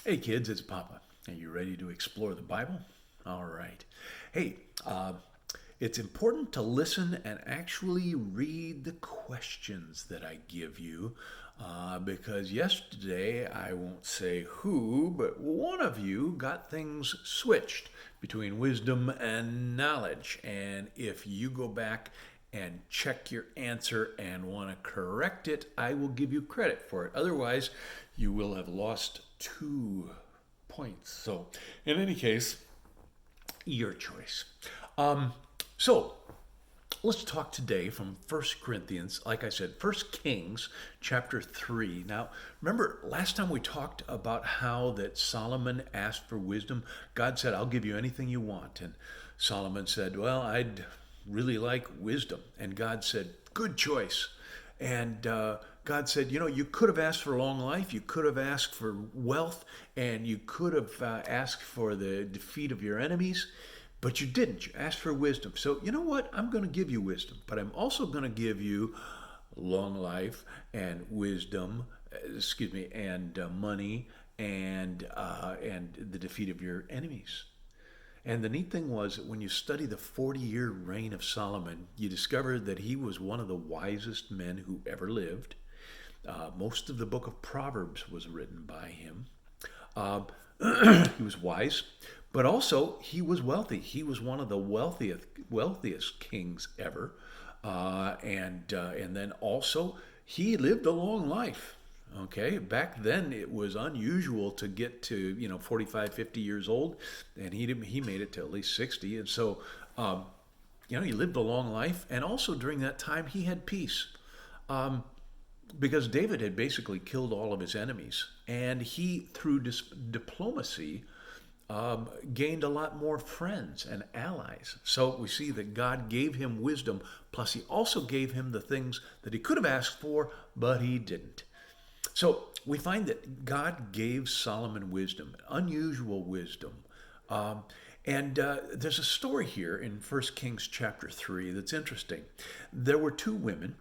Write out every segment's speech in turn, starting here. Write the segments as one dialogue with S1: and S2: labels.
S1: Hey kids, it's Papa. Are you ready to explore the Bible? All right. Hey, it's important to listen and actually read the questions that I give you because yesterday, I won't say who, but one of you got things switched between wisdom and knowledge. And if you go back and check your answer and want to correct it, I will give you credit for it. Otherwise, you will have lost 2 points. So, in any case, your choice. Um, so, let's talk today from First Corinthians, like I said, First Kings chapter 3. Now, remember last time we talked about how that Solomon asked for wisdom? God said, I'll give you anything you want. And Solomon said, well, I'd really like wisdom. And God said, good choice. And God said, you could have asked for long life, you could have asked for wealth, and you could have asked for the defeat of your enemies, but you didn't. You asked for wisdom. So, you know what? I'm going to give you wisdom, but I'm also going to give you long life and wisdom, and money and the defeat of your enemies. And the neat thing was that when you study the 40-year reign of Solomon, you discover that he was one of the wisest men who ever lived. Most of the book of Proverbs was written by him. Uh, he was wise, but also he was wealthy. He was one of the wealthiest kings ever, and then also he lived a long life. Okay, back then it was unusual to get to 45, 50 years old, and he made it to at least 60, and so um, he lived a long life, and also during that time he had peace. Um, because David had basically killed all of his enemies, and he, through diplomacy, gained a lot more friends and allies. So we see that God gave him wisdom, plus he also gave him the things that he could have asked for, but he didn't. So we find that God gave Solomon wisdom, unusual wisdom. Um, and there's a story here in First Kings chapter 3 that's interesting. There were two women,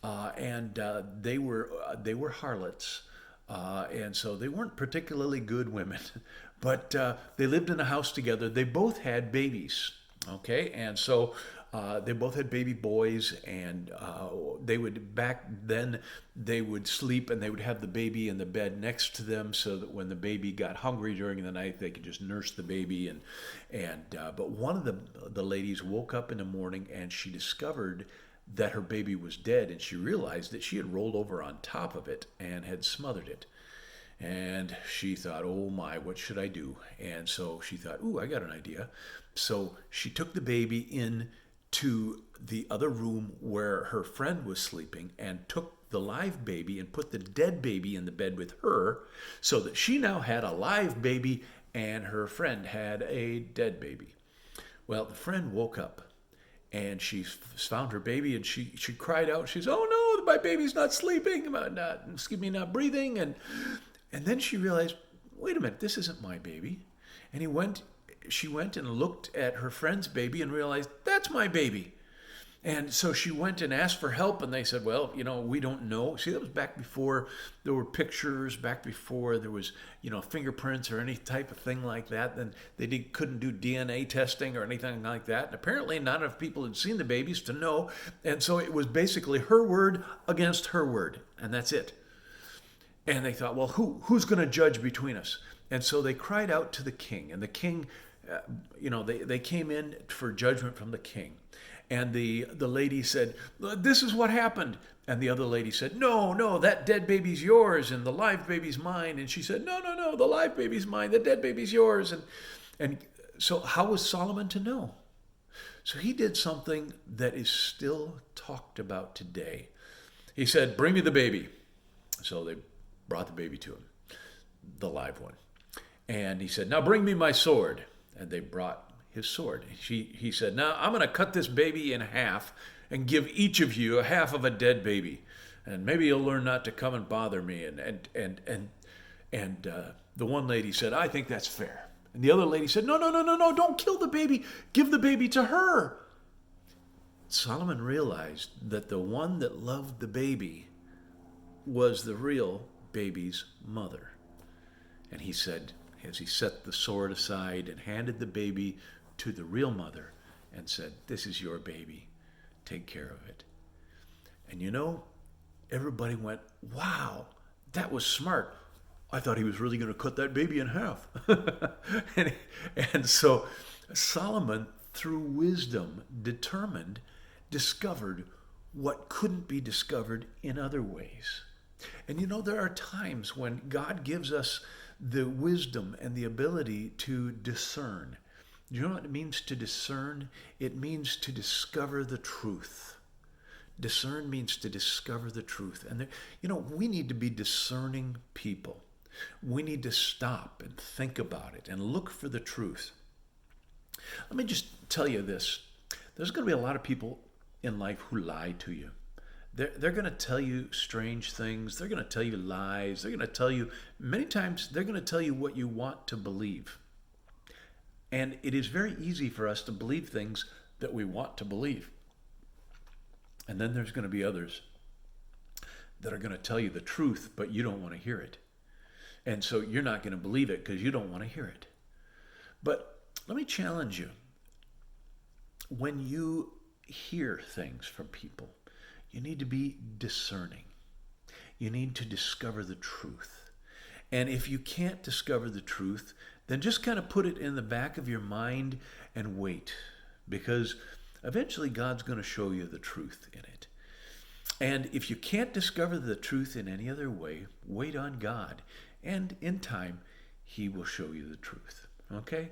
S1: and they were harlots, and so they weren't particularly good women, but they lived in a house together. They both had babies, okay, and so they both had baby boys, and they would back then they would sleep and they would have the baby in the bed next to them, so that when the baby got hungry during the night, they could just nurse the baby. And but one of the ladies woke up in the morning and she discovered that her baby was dead, and she realized that she had rolled over on top of it and had smothered it. And she thought, oh my, what should I do? And so she thought, ooh, I got an idea. So she took the baby in to the other room where her friend was sleeping and took the live baby and put the dead baby in the bed with her, so that she now had a live baby and her friend had a dead baby. Well, the friend woke up and she found her baby, and she cried out. She's, oh no, my baby's not sleeping, not breathing. And then she realized, wait a minute, this isn't my baby. And she went and looked at her friend's baby and realized, that's my baby. And so she went and asked for help, and they said, well, we don't know. See, that was back before there were pictures, back before there was, fingerprints or any type of thing like that. Then couldn't do DNA testing or anything like that. And apparently not enough people had seen the babies to know. And so it was basically her word against her word, and that's it. And they thought, well, who's going to judge between us? And so they cried out to the king, and the king, they came in for judgment from the king. And the lady said, this is what happened. And the other lady said, no, no, that dead baby's yours and the live baby's mine. And she said, no, no, no, the live baby's mine, the dead baby's yours. And so how was Solomon to know? So he did something that is still talked about today. He said, bring me the baby. So they brought the baby to him, the live one. And he said, now bring me my sword. And they brought his sword. He said, now I'm going to cut this baby in half and give each of you a half of a dead baby. And maybe you'll learn not to come and bother me. And the one lady said, I think that's fair. And the other lady said, no, no, no, no, no, don't kill the baby. Give the baby to her. Solomon realized that the one that loved the baby was the real baby's mother. And he said, as he set the sword aside and handed the baby to the real mother and said, "This is your baby. Take care of it." And everybody went, "Wow, that was smart. I thought he was really going to cut that baby in half." and, and so Solomon, through wisdom, discovered what couldn't be discovered in other ways. And there are times when God gives us the wisdom and the ability to discern. Do you know what it means to discern? It means to discover the truth. Discern means to discover the truth. And we need to be discerning people. We need to stop and think about it and look for the truth. Let me just tell you this. There's going to be a lot of people in life who lie to you. They're going to tell you strange things. They're going to tell you lies. They're going to tell you, many times, they're going to tell you what you want to believe. And it is very easy for us to believe things that we want to believe. And then there's going to be others that are going to tell you the truth, but you don't want to hear it. And so you're not going to believe it because you don't want to hear it. But let me challenge you. When you hear things from people, you need to be discerning. You need to discover the truth. And if you can't discover the truth, then just kind of put it in the back of your mind and wait. Because eventually God's going to show you the truth in it. And if you can't discover the truth in any other way, wait on God. And in time, He will show you the truth. Okay?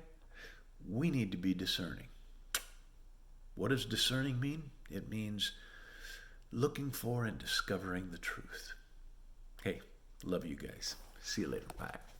S1: We need to be discerning. What does discerning mean? It means looking for and discovering the truth. Hey, love you guys. See you later. Bye.